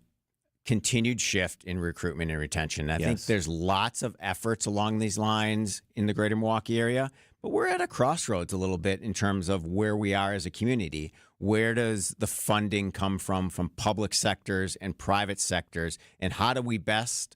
continued shift in recruitment and retention. I think there's lots of efforts along these lines in the greater Milwaukee area, but we're at a crossroads a little bit in terms of where we are as a community. Where does the funding come from public sectors and private sectors, and how do we best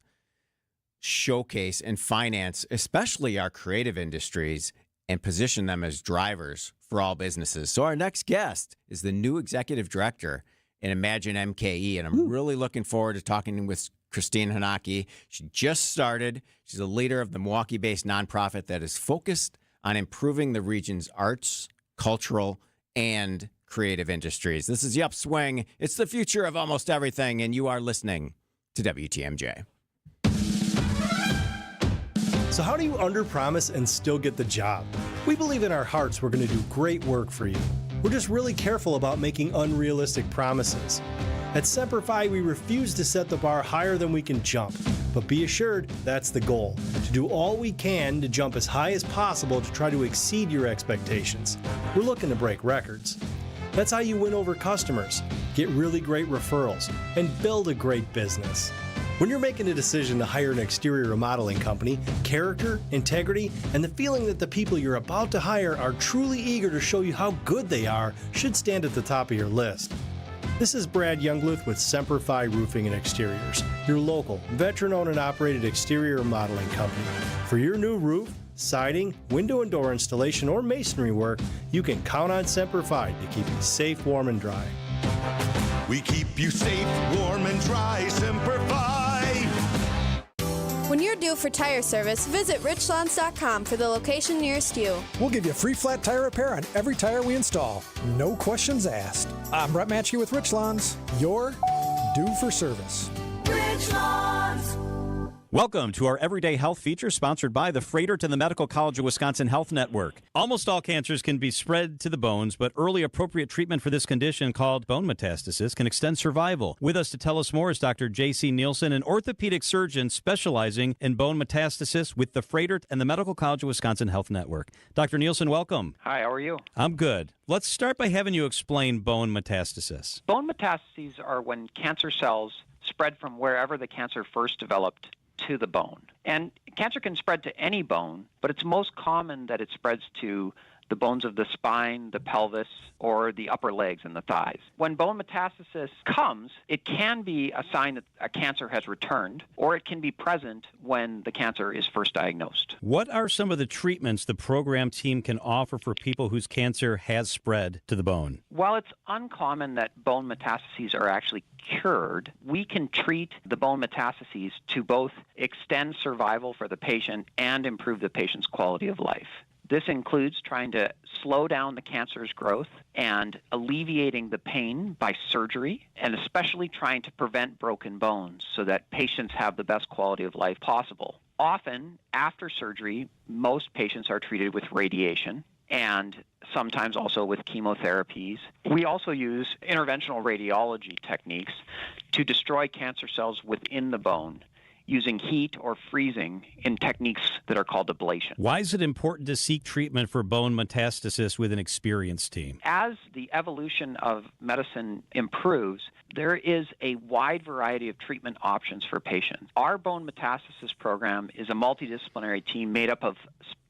showcase and finance, especially our creative industries, and position them as drivers for all businesses? So our next guest is the new executive director in Imagine MKE, and I'm really looking forward to talking with Christine Hanaki. She just started. She's a leader of the Milwaukee-based nonprofit that is focused on improving the region's arts, cultural, and creative industries. This is the Upswing. It's the future of almost everything, and you are listening to WTMJ. So how do you underpromise and still get the job? We believe in our hearts we're going to do great work for you. We're just really careful about making unrealistic promises. At Semperfi, we refuse to set the bar higher than we can jump. But be assured, that's the goal. To do all we can to jump as high as possible to try to exceed your expectations. We're looking to break records. That's how you win over customers, get really great referrals, and build a great business. When you're making a decision to hire an exterior remodeling company, character, integrity, and the feeling that the people you're about to hire are truly eager to show you how good they are should stand at the top of your list. This is Brad Youngluth with Semperfi Roofing and Exteriors, your local, veteran-owned and operated exterior remodeling company. For your new roof, siding, window and door installation, or masonry work, you can count on Semperfi to keep you safe, warm, and dry. We keep you safe, warm, and dry, Semperfi. When you're due for tire service, visit richlands.com for the location nearest you. We'll give you free flat tire repair on every tire we install. No questions asked. I'm Brett Matchke with Richlands. You're due for service. Richlands. Welcome to our Everyday Health feature sponsored by the Freighter and the Medical College of Wisconsin Health Network. Almost all cancers can be spread to the bones, but early appropriate treatment for this condition called bone metastasis can extend survival. With us to tell us more is Dr. J.C. Nielsen, an orthopedic surgeon specializing in bone metastasis with the Freighter and the Medical College of Wisconsin Health Network. Dr. Nielsen, welcome. Hi, how are you? I'm good. Let's start by having you explain bone metastasis. Bone metastases are when cancer cells spread from wherever the cancer first developed to the bone. And cancer can spread to any bone, but it's most common that it spreads to the bones of the spine, the pelvis, or the upper legs and the thighs. When bone metastasis comes, it can be a sign that a cancer has returned, or it can be present when the cancer is first diagnosed. What are some of the treatments the program team can offer for people whose cancer has spread to the bone? While it's uncommon that bone metastases are actually cured, we can treat the bone metastases to both extend survival for the patient and improve the patient's quality of life. This includes trying to slow down the cancer's growth and alleviating the pain by surgery, and especially trying to prevent broken bones so that patients have the best quality of life possible. Often, after surgery, most patients are treated with radiation and sometimes also with chemotherapies. We also use interventional radiology techniques to destroy cancer cells within the bone, using heat or freezing in techniques that are called ablation. Why is it important to seek treatment for bone metastasis with an experienced team? As the evolution of medicine improves, there is a wide variety of treatment options for patients. Our bone metastasis program is a multidisciplinary team made up of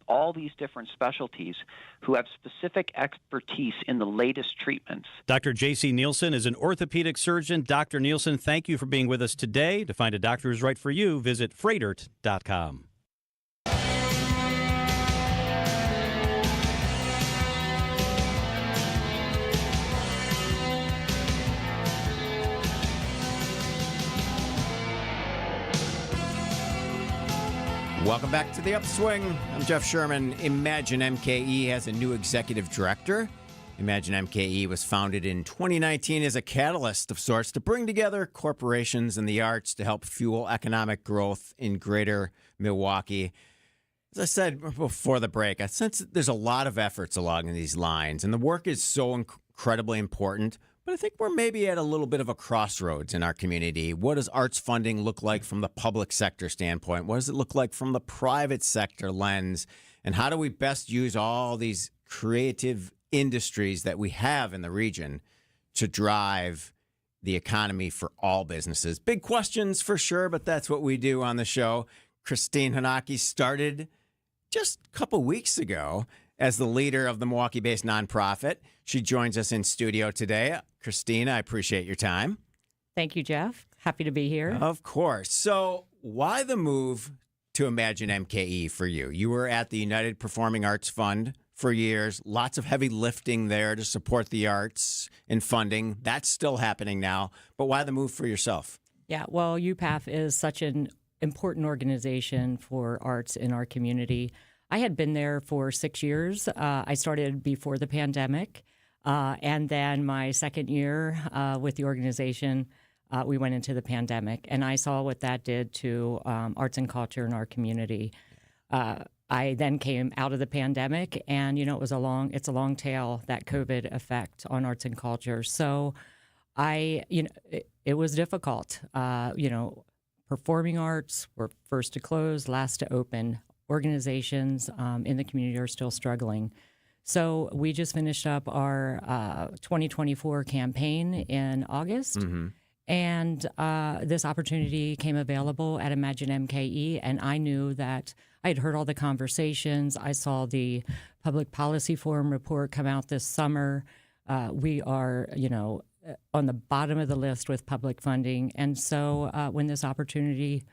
all these different specialties who have specific expertise in the latest treatments. Dr. J.C. Nielsen is an orthopedic surgeon. Dr. Nielsen, thank you for being with us today. To find a doctor who's right for you, visit freightert.com. Welcome back to the Upswing. I'm Jeff Sherman. Imagine MKE has a new executive director. Imagine MKE was founded in 2019 as a catalyst of sorts to bring together corporations and the arts to help fuel economic growth in greater Milwaukee. As I said before the break, I sense there's a lot of efforts along these lines, and the work is so incredibly important. But I think we're maybe at a little bit of a crossroads in our community. What does arts funding look like from the public sector standpoint? What does it look like from the private sector lens? And how do we best use all these creative industries that we have in the region to drive the economy for all businesses? Big questions for sure, but that's what we do on the show. Christine Hanaki started just a couple weeks ago as the leader of the Milwaukee-based nonprofit. She joins us in studio today. Christine, I appreciate your time. Thank you, Jeff. Happy to be here. Of course. So why the move to Imagine MKE for you? You were at the United Performing Arts Fund for years. Lots of heavy lifting there to support the arts and funding. That's still happening now. But why the move for yourself? Yeah, well, UPAF is such an important organization for arts in our community. I had been there for 6 years. I started before the pandemic. And then my second year with the organization, we went into the pandemic. And I saw what that did to arts and culture in our community. I then came out of the pandemic, and, it's a long tail, that COVID effect on arts and culture. So it was difficult. Performing arts were first to close, last to open. Organizations in the community are still struggling. So we just finished up our 2024 campaign in August. Mm-hmm. And this opportunity came available at Imagine MKE, and I knew that I had heard all the conversations. I saw the Public Policy Forum report come out this summer. We are, on the bottom of the list with public funding. And so when this opportunity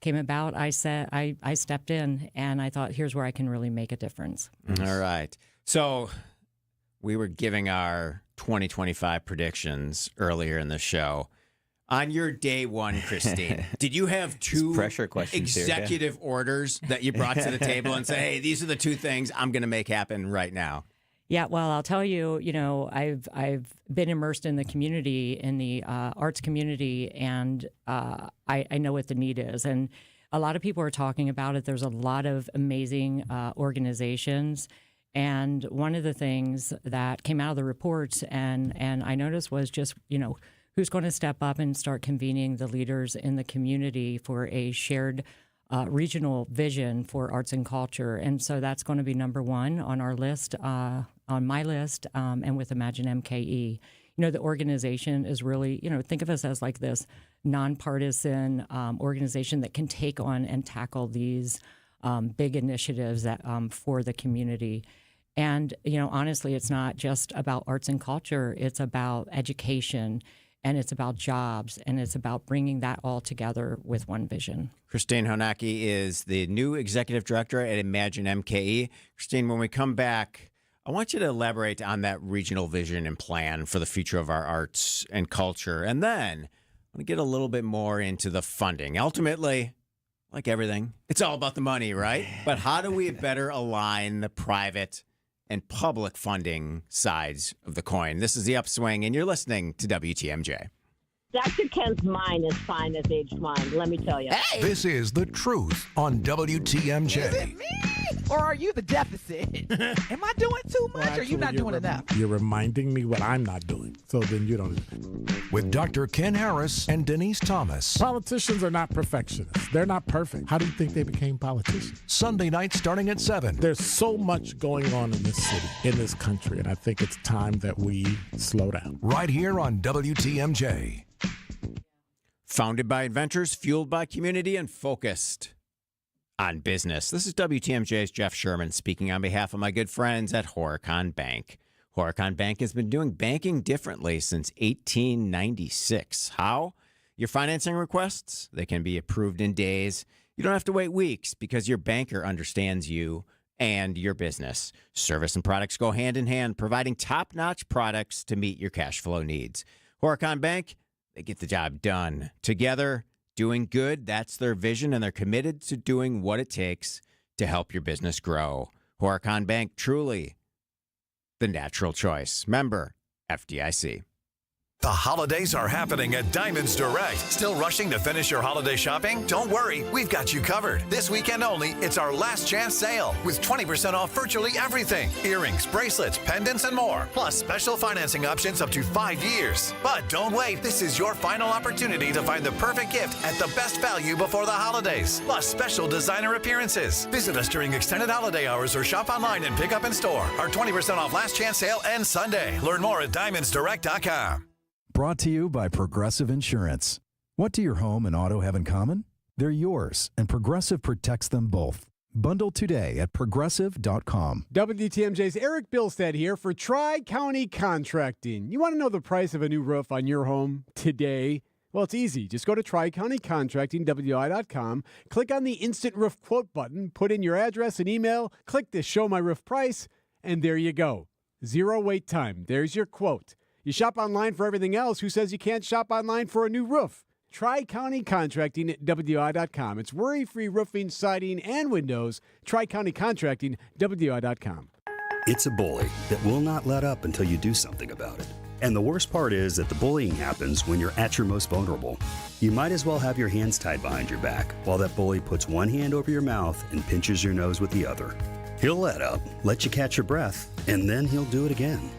came about, I said I stepped in, and I thought, here's where I can really make a difference. All right. So we were giving our 2025 predictions earlier in the show. On your day one, Christine, did you have two pressure questions executive orders that you brought to the table and say, hey, these are the two things I'm going to make happen right now? Yeah, well, I'll tell you, I've been immersed in the community, in the arts community, and I know what the need is. And a lot of people are talking about it. There's a lot of amazing organizations. And one of the things that came out of the reports and I noticed was just, who's going to step up and start convening the leaders in the community for a shared regional vision for arts and culture. And so that's going to be number one on our list, on my list, and with Imagine MKE. The organization is really, think of us as like this nonpartisan organization that can take on and tackle these big initiatives that for the community. And, honestly, it's not just about arts and culture. It's about education, and it's about jobs, and it's about bringing that all together with one vision. Christine Honaki is the new executive director at Imagine MKE. Christine, when we come back, I want you to elaborate on that regional vision and plan for the future of our arts and culture. And then I want to get a little bit more into the funding. Ultimately, like everything, it's all about the money, right? But how do we better align the private and public funding sides of the coin? This is The Upswing, and you're listening to WTMJ. Dr. Ken's mind is fine as aged wine, let me tell you. Hey! This is The Truth on WTMJ. Is it me? Or are you the deficit? Am I doing too much, or are you not doing enough? You're reminding me what I'm not doing, so then you don't. With Dr. Ken Harris and Denise Thomas. Politicians are not perfectionists. They're not perfect. How do you think they became politicians? Sunday night starting at 7. There's so much going on in this city, in this country, and I think it's time that we slow down. Right here on WTMJ. Founded by inventors, fueled by community, and focused on business. This is WTMJ's Jeff Sherman speaking on behalf of my good friends at Horicon Bank. Horicon Bank has been doing banking differently since 1896. How? Your financing requests, they can be approved in days. You don't have to wait weeks because your banker understands you and your business. Service and products go hand in hand, providing top-notch products to meet your cash flow needs. Horicon Bank, they get the job done. Together, Doing good, that's their vision, and they're committed to doing what it takes to help your business grow. Horicon Bank, truly the natural choice. Member FDIC. The holidays are happening at Diamonds Direct. Still rushing to finish your holiday shopping? Don't worry, we've got you covered. This weekend only, it's our last chance sale with 20% off virtually everything. Earrings, bracelets, pendants, and more. Plus special financing options up to 5 years. But don't wait, this is your final opportunity to find the perfect gift at the best value before the holidays. Plus special designer appearances. Visit us during extended holiday hours or shop online and pick up in store. Our 20% off last chance sale ends Sunday. Learn more at diamondsdirect.com. Brought to you by Progressive Insurance. What do your home and auto have in common? They're yours, and Progressive protects them both. Bundle today at progressive.com. WTMJ's Eric Bilstead here for Tri-County Contracting. You want to know the price of a new roof on your home today? Well, it's easy. Just go to TriCountyContractingWI.com, click on the Instant Roof Quote button, put in your address and email, click the Show My Roof Price, and there you go. Zero wait time. There's your quote. You shop online for everything else. Who says you can't shop online for a new roof? Tri-County Contracting at WI.com. It's worry-free roofing, siding, and windows. Tri-County Contracting, WI.com. It's a bully that will not let up until you do something about it. And the worst part is that the bullying happens when you're at your most vulnerable. You might as well have your hands tied behind your back while that bully puts one hand over your mouth and pinches your nose with the other. He'll let up, let you catch your breath, and then he'll do it again.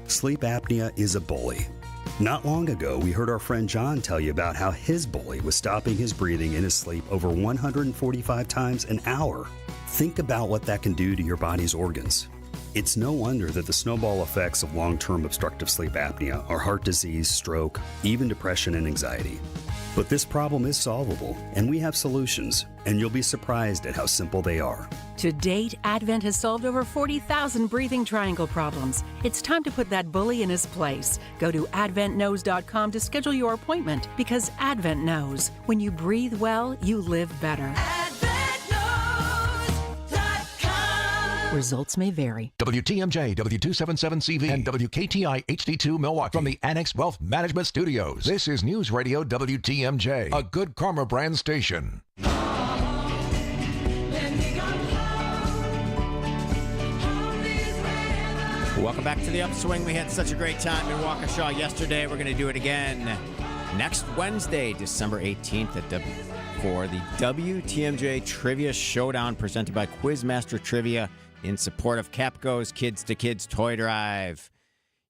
Sleep apnea is a bully. Not long ago, we heard our friend John tell you about how his bully was stopping his breathing in his sleep over 145 times an hour. Think about what that can do to your body's organs. It's no wonder that the snowball effects of long-term obstructive sleep apnea are heart disease, stroke, even depression and anxiety. But this problem is solvable, and we have solutions, and you'll be surprised at how simple they are. To date, Advent has solved over 40,000 breathing triangle problems. It's time to put that bully in his place. Go to adventknows.com to schedule your appointment, because Advent knows. When you breathe well, you live better. Results may vary. WTMJ, W277CV, and WKTI HD2 Milwaukee from the Annex Wealth Management Studios. This is News Radio WTMJ, a Good Karma brand station. Welcome back to the Upswing. We had such a great time in Waukesha yesterday. We're going to do it again next Wednesday, December 18th for the WTMJ Trivia Showdown presented by Quizmaster Trivia in support of Capco's Kids to Kids Toy Drive.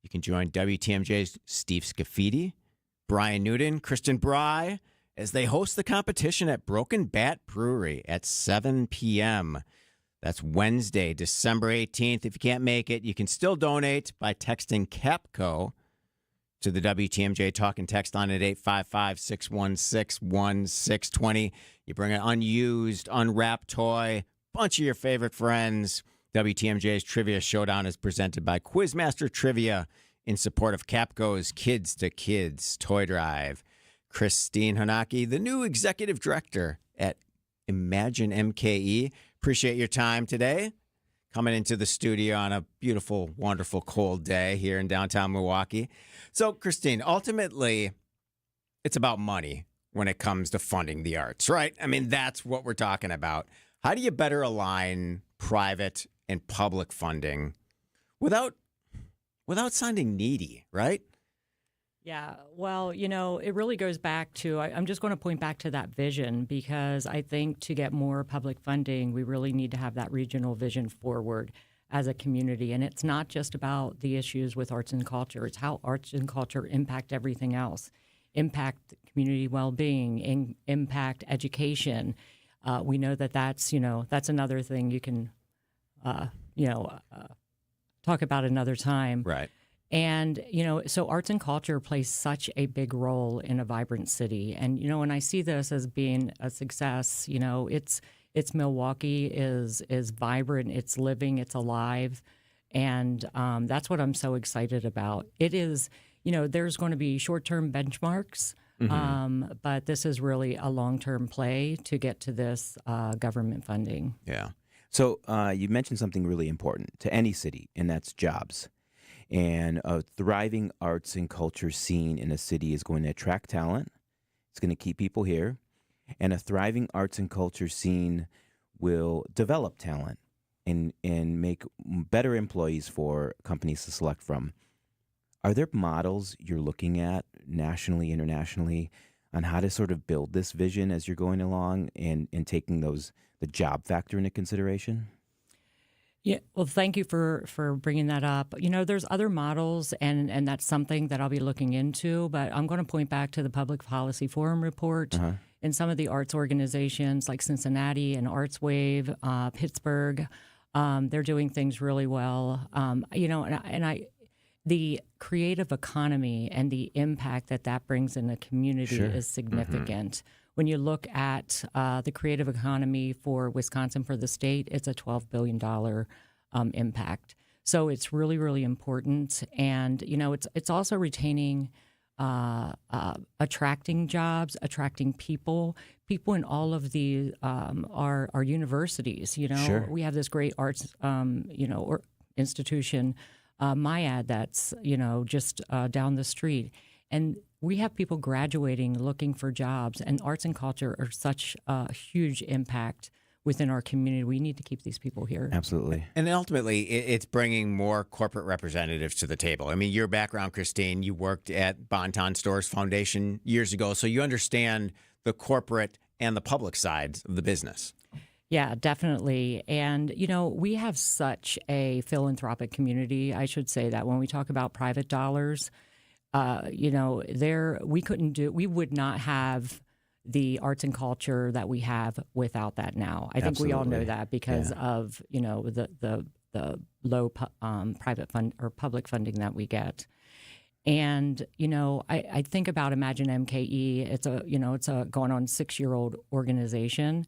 You can join WTMJ's Steve Scafidi, Brian Newton, Kristen Bry as they host the competition at Broken Bat Brewery at 7 p.m. That's Wednesday, December 18th. If you can't make it, you can still donate by texting Capco to the WTMJ Talk and Text line at 855-616-1620. You bring an unused, unwrapped toy, bunch of your favorite friends. WTMJ's Trivia Showdown is presented by Quizmaster Trivia in support of Capco's Kids to Kids Toy Drive. Christine Hanaki, the new executive director at Imagine MKE. Appreciate your time today. Coming into the studio on a beautiful, wonderful, cold day here in downtown Milwaukee. So, Christine, ultimately, it's about money when it comes to funding the arts, right? I mean, that's what we're talking about. How do you better align private and public funding without sounding needy, right? Yeah, well, it really goes back to, I'm just going to point back to that vision, because I think to get more public funding, we really need to have that regional vision forward as a community. And it's not just about the issues with arts and culture. It's how arts and culture impact everything else, impact community well-being, impact education. We know that's another thing you can, talk about another time. Right. And, so arts and culture plays such a big role in a vibrant city. And, when I see this as being a success, it's Milwaukee is vibrant, it's living, it's alive. And that's what I'm so excited about. It is, there's going to be short-term benchmarks, but this is really a long-term play to get to this government funding. Yeah. So you mentioned something really important to any city, and that's jobs. And a thriving arts and culture scene in a city is going to attract talent. It's going to keep people here. And a thriving arts and culture scene will develop talent and make better employees for companies to select from. Are there models you're looking at nationally, internationally, on how to sort of build this vision as you're going along and taking the job factor into consideration? Yeah, well, thank you for bringing that up. There's other models, and that's something that I'll be looking into, but I'm going to point back to the Public Policy Forum report and some of the arts organizations like Cincinnati and ArtsWave, Pittsburgh. They're doing things really well. The creative economy and the impact that brings in the community is significant. When you look at the creative economy for Wisconsin, for the state, it's a $12 billion impact. So it's really, really important. And, it's also retaining, attracting jobs, attracting people in all of the our universities. We have this great arts, institution, MIAD, that's, just down the street. And we have people graduating looking for jobs, and arts and culture are such a huge impact within our community. We need to keep these people here. Absolutely. And ultimately, it's bringing more corporate representatives to the table. I mean, your background, Christine, you worked at Bon-Ton Stores Foundation years ago, so you understand the corporate and the public sides of the business. Yeah, definitely. And, we have such a philanthropic community. I should say that when we talk about private dollars, we would not have the arts and culture that we have without that now. I think we all know that because of, the low private fund or public funding that we get. And, I think about Imagine MKE. It's a going on 6-year-old organization.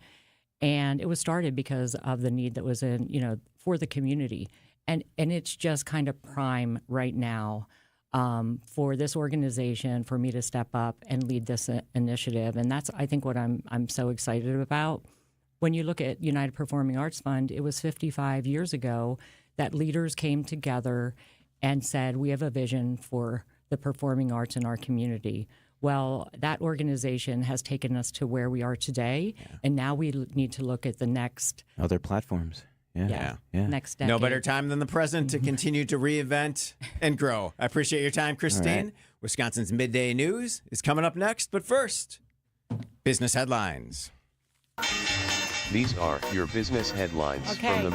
And it was started because of the need that was in, for the community. And it's just kind of prime right now for this organization, for me to step up and lead this initiative. And that's, I think, what I'm so excited about. When you look at United Performing Arts Fund, it was 55 years ago that leaders came together and said, we have a vision for the performing arts in our community. Well, that organization has taken us to where we are today, and now we need to look at the next other platforms. Yeah. Next decade. No better time than the present to continue to reinvent and grow. I appreciate your time, Christine. Right. Wisconsin's Midday News is coming up next, but first, business headlines. These are your business headlines from the